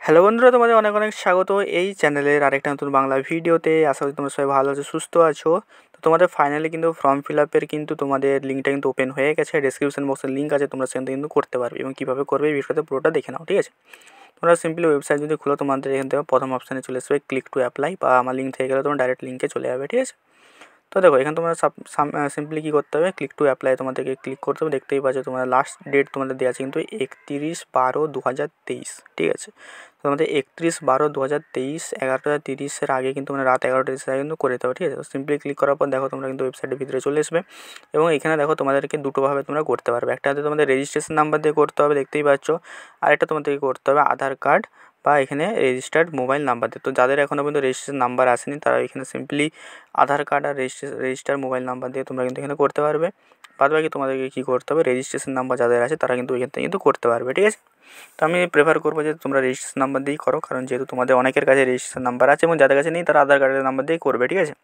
Hello বন্ধুরা, তোমাদের অনেক অনেক স্বাগত এই চ্যানেলের আরেকটা নতুন বাংলা ভিডিওতে। আশা করি তোমরা সবাই ভালো আছো, সুস্থ আছো। তো তোমাদের ফাইনালি কিন্তু ফর্ম ফিল আপের কিন্তু তোমাদের লিঙ্কটা কিন্তু ওপেন হয়ে গেছে। ডেসক্রিপশন বক্সের লিঙ্ক আছে, তোমরা সেখান থেকে কিন্তু করতে পারবে এবং কীভাবে করবে এই বিষয়টা পুরোটা দেখে নাও, ঠিক আছে। তোমরা সিম্পলি ওয়েবসাইট যদি খুলো, তোমাদের এখান থেকে প্রথম অপশানে চলে আসবে ক্লিক টু অ্যাপ্লাই, বা আমার লিঙ্ক থেকে গেলে তোমরা ডাইরেক্ট লিঙ্কে চলে যাবে, ঠিক আছে। তো দেখো এখানে তোমরা সিম্পলি কী করতে হবে, ক্লিক টু অ্যাপ্লাই তোমাদেরকে ক্লিক করতে হবে। দেখতেই পাচ্ছ তোমাদের লাস্ট ডেট তোমাদের দেওয়া আছে কিন্তু 31/12/2023, ঠিক আছে। তো তোমাদের 31/12/2023 11:30 আগে কিন্তু মানে রাত 11:30 আগে কিন্তু করে দিতে হবে, ঠিক আছে। তো সিম্পলি ক্লিক করার পর দেখো তোমরা কিন্তু ওয়েবসাইটের ভিতরে চলে আসবে এবং এখানে দেখো তোমাদেরকে দুটোভাবে তোমরা করতে পারবে। একটা হচ্ছে তোমাদের রেজিস্ট্রেশন নাম্বার দিয়ে করতে হবে, দেখতেই পাচ্ছ। আরেকটা তোমাদেরকে করতে হবে আধার কার্ড বা এখানে রেজিস্টার্ড মোবাইল নাম্বার দিয়ে। তো যাদের এখনও পর্যন্ত রেজিস্ট্রেশন নাম্বার আসেনি তারা এখানে সিম্পলি আধার কার্ড আর রেজিস্টার মোবাইল নাম্বার দিয়ে তোমরা কিন্তু এখানে করতে পারবে। বাদ বাকি তোমাদেরকে কী করতে হবে, রেজিস্ট্রেশন নাম্বার যাদের আছে তারা কিন্তু এখান থেকে কিন্তু করতে পারবে, ঠিক আছে। তো আমি প্রেফার করবো যে তোমরা রেজিস্ট্রেশন নাম্বার দিয়েই করো, কারণ যেহেতু তোমাদের অনেকের কাছে রেজিস্ট্রেশন নাম্বার আছে এবং যাদের কাছে নেই তারা আধার কার্ডের নাম্বার দিয়েই করবে, ঠিক আছে।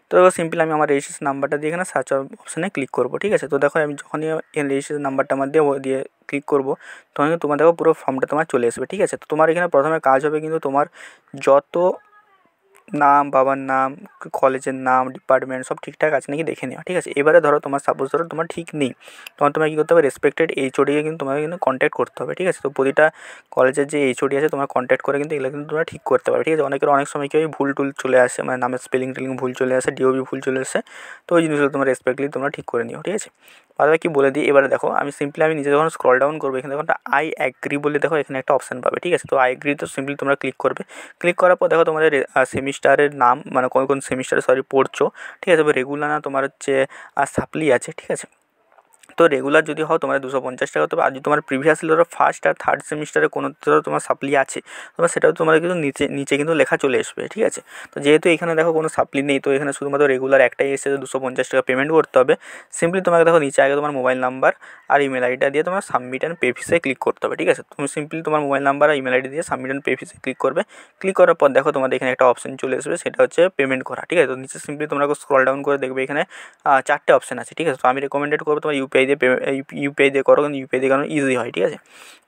তো সিম্পলি আমি আমার রেজিস্ট্রেশন নাম্বারটা দিয়ে এখানে সার্চ অপশানে ক্লিক করবো, ঠিক আছে। তো দেখো আমি যখনই এখানে রেজিস্ট্রেশন নাম্বারটা আমার দিয়ে ক্লিক করবো তখন কিন্তু তোমার দেখো পুরো ফর্মটা তোমার চলে আসবে, ঠিক আছে। তো তোমার এখানে প্রথমে কাজ হবে কিন্তু তোমার যত নাম, বাবার নাম, কলেজের নাম, ডিপার্টমেন্ট সব ঠিকঠাক আছে নাকি দেখে নেওয়া, ঠিক আছে। এবারে ধরো তোমার সাপোজ ধরো তোমার ঠিক নেই, তখন তোমার কী করতে হবে, রেসপেক্টেড এইচওডিকে কিন্তু তোমাকে কিন্তু কন্ট্যাক্ট করতে হবে, ঠিক আছে। তো প্রতিটা কলেজের যে এইচওডি আছে তোমার কন্ট্যাক্ট করে কিন্তু এগুলো কিন্তু তোমরা ঠিক করতে পারবে, ঠিক আছে। অনেকের অনেক সময় কি ভুল টুল চলে আসে, মানে নামের স্পেলিং টেলিং ভুল চলে আসে, ডিওবি ভুল চলে আসে। তো ওই জিনিসগুলো তোমরা রেসপেক্টলি তোমরা ঠিক করে নিও, ঠিক আছে। তাহলে কি বলে দিই, এবারে দেখো আমি সিম্পলি আমি নিজে যখন স্ক্রল ডাউন করবো এখানে দেখো আই অ্যাগ্রি বলে দেখো এখানে একটা অপশান পাবে, ঠিক আছে। তো আই অ্যাগ্রি তো সিম্পলি তোমরা ক্লিক করবে। ক্লিক করার পর দেখো তোমাদের সেমিস্টারের নাম, মানে কোন সেমিস্টারে পড়ছো, ঠিক আছে। রেগুলার না তোমার হচ্ছে সাপ্লি আছে, ঠিক আছে। তো রেগুলার যদি হও তোমার 250 টাকা হতে হবে। আর যদি তোমার প্রিভিয়াসলি ধরো ফার্স্ট আর থার্ড সেমিস্টারে কোনো ধরো তোমার সাপ্লি আছে, তোমার সেটাও তোমার কিন্তু নিচে কিন্তু লেখা চলে আসবে, ঠিক আছে। তো যেহেতু এখানে দেখো কোনো সাপ্লি নেই, তো এখানে শুধুমাত্র রেগুলার একটাই এসে 250 টাকা পেমেন্ট করতে হবে। সিম্পলি তোমাকে দেখো নিচে আগে তোমার মোবাইল নাম্বার আর ইমেল আইডিটা দিয়ে তোমার সাবমিট অ্যান্ড পে ফিসে ক্লিক করতে হবে, ঠিক আছে। তুমি সিম্পলি তোমার মোবাইল নাম্বার আর ইমেল আইডি দিয়ে সাবমিট অ্যান্ড পে ফিসে ক্লিক করবে। ক্লিক করার পর দেখো তোমাদের এখানে একটা অপশন চলে আসবে, সেটা হচ্ছে পেমেন্ট করা, ঠিক আছে। তো নিচে সিম্পলি তোমরা স্ক্রল ডাউন করে দেখবে এখানে 4টে অপশান আছে, ঠিক আছে। তো আমি রেকমেন্ডেড করবো তোমার ইউপিআই দিয়ে করো, কারণ ইউপিআই দিয়ে কারণ ইজি হয়, ঠিক আছে।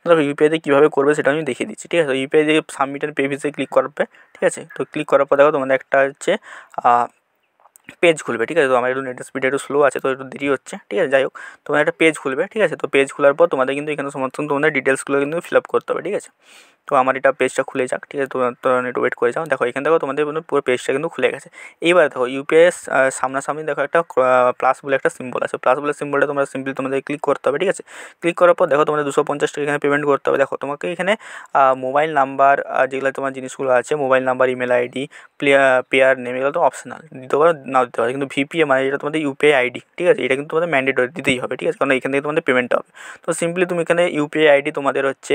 দেখো ইউপিআই দিয়ে কীভাবে করবে সেটা আমি দেখিয়ে দিচ্ছি, ঠিক আছে। তো ইউপিআই দিয়ে সাবমিট অ্যান্ড পে ফিসে ক্লিক করবে, ঠিক আছে। তো ক্লিক করার পর দেখো তোমাদের একটা হচ্ছে পেজ খুলবে, ঠিক আছে। তো আমার একটু নেটের স্পিড একটু স্লো আছে, তো একটু দেরি হচ্ছে, ঠিক আছে। যাই হোক, তোমার একটা পেজ খুলবে, ঠিক আছে। তো পেজ খোলার পর তোমাদের কিন্তু এখানে সমস্ত তোমাদের ডিটেলসগুলো কিন্তু ফিল আপ করতে হবে, ঠিক আছে। তো আমার এটা পেজটা খুলে যাক, ঠিক আছে। তো একটু ওয়েট করে যাও। দেখো এখানে দেখো তোমাদের পুরো পেজটা কিন্তু খুলে গেছে। এইবার দেখো ইউপিআই সামনাসামনি দেখো একটা প্লাস বলে একটা সিম্বল আছে। প্লাস বলে সিম্বলটা তোমরা সিম্পলি তোমাদের ক্লিক করতে হবে, ঠিক আছে। ক্লিক করার পর দেখো তোমাদের 250 টাকা এখানে পেমেন্ট করতে হবে। দেখো তোমাকে এখানে মোবাইল নাম্বার, যেগুলো তোমার জিনিসগুলো আছে, mobile number, email ID, pair name, এগুলো তো অপশনাল, দিতে পারো নাও দিতে পারো। কিন্তু ভিপিএ মানে যেটা তোমাদের ইউপিআই আইডি, ঠিক আছে, এটা কিন্তু তোমাদের ম্যান্ডেটরি দিতেই হবে, ঠিক আছে, কারণ এখান থেকে তোমাদের পেমেন্টটা হবে। তো সিম্পলি তুমি এখানে ইউপিআই আইডি তোমাদের হচ্ছে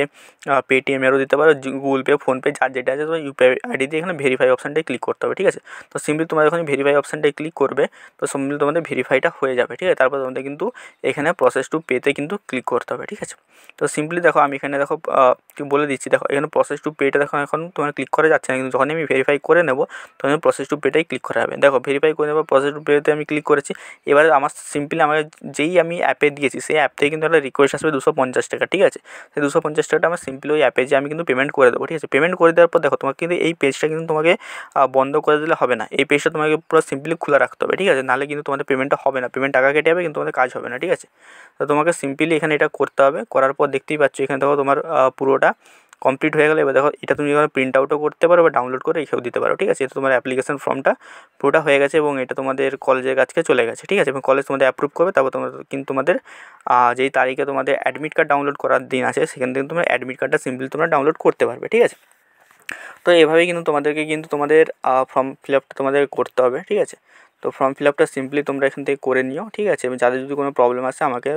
পেটিএমেরও দিতে পারো, গুগল পে, ফোনপে, যার যেটা আছে তোমার ইউপিআই আইডি দিয়ে এখানে ভেরিফাই অপশানটাই ক্লিক করতে হবে, ঠিক আছে। তো সিম্পলি তোমরা যখন ভেরিফাই অপশানটাই ক্লিক করবে তো সিম্পলি তোমাদের ভেরিফাইটা হয়ে যাবে, ঠিক আছে। তারপর তোমাদের কিন্তু এখানে প্রসেস টু পেতে কিন্তু ক্লিক করতে হবে, ঠিক আছে। তো সিম্পলি দেখো আমি এখানে দেখো বলে দিচ্ছি, দেখো এখানে প্রসেস টু পেটা দেখো এখন তোমার ক্লিক করা যাচ্ছে না, কিন্তু যখন আমি ভেরিফাই করে নেবো তখন প্রসেস টু পেটাই ক্লিক করা হবে। দেখো ভেরিফাই করে নেবো, প্রসেস টু পেতে আমি ক্লিক করেছি। এবারে আমার সিম্পলি আমার যেই আমি অ্যাপে দিয়েছি সেই অ্যাপ থেকে কিন্তু একটা রিকোয়েস্ট আসবে 250 টাকা, ঠিক আছে। সেই 250 টাকাটা আমার সিম্পলি ওই অ্যাপে যে আমি কিন্তু পেমেন্ট করে দেবো, ঠিক আছে। পেমেন্ট করে দেওয়ার পর দেখো তোমাকে কিন্তু এই পেজটা কিন্তু তোমাকে বন্ধ করে দিলে হবে না, এই পেজটা তোমাকে পুরো সিম্পলি খোলা রাখতে হবে, ঠিক আছে। নাহলে কিন্তু তোমাদের পেমেন্টটা হবে না, পেমেন্ট টাকা কেটে যাবে কিন্তু তোমাদের কাজ হবে না, ঠিক আছে। তো তোমাকে সিম্পলি এখানে এটা করতে হবে। করার পর দেখতেই পাচ্ছ এখানে দেখো তোমার পুরোটা কমপ্লিট হয়ে গেলে। এবার দেখো এটা তুমি এখানে প্রিন্ট আউটও করতে পারো বা ডাউনলোড করে রেখেও দিতে পারো, ঠিক আছে। এটা তোমার অ্যাপ্লিকেশন ফর্মটা পুরোটা হয়ে গেছে এবং এটা তোমাদের কলেজের কাছকে চলে গেছে, ঠিক আছে। এবং কলেজ তোমাদের অ্যাপ্রুভ করবে, তারপর তোমাদের কিন্তু তোমাদের যেই তারিখে তোমাদের অ্যাডমিট কার্ড ডাউনলোড করার দিন আছে সেখান থেকে তোমরা অ্যাডমিট কার্ডটা সিম্পলি তোমরা ডাউনলোড করতে পারবে, ঠিক আছে। তো এভাবেই কিন্তু তোমাদেরকে কিন্তু তোমাদের ফর্ম ফিল আপটা তোমাদের করতে হবে, ঠিক আছে। তো ফর্ম ফিল আপটা সিম্পলি তোমরা এখান থেকে করে নিও, ঠিক আছে। এবং যাদের যদি কোনো প্রবলেম আসে আমাকে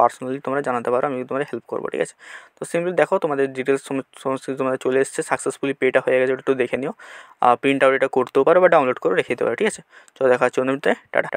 পার্সোনালি তোমরা জানাতে পারো, আমি তোমাদের হেল্প করবো, ঠিক আছে। তো সিম্পলি দেখো তোমাদের ডিটেলস সমস্ত কিছু তোমাদের চলে এসেছে, সাকসেসফুলি পেটা হয়ে গেছে, ওটা একটু দেখে নিও। প্রিন্ট আউট এটা করতেও পারো বা ডাউনলোড করে রেখে দিতে পারো, ঠিক আছে। তো দেখা হচ্ছে অন্যতে, টাটা।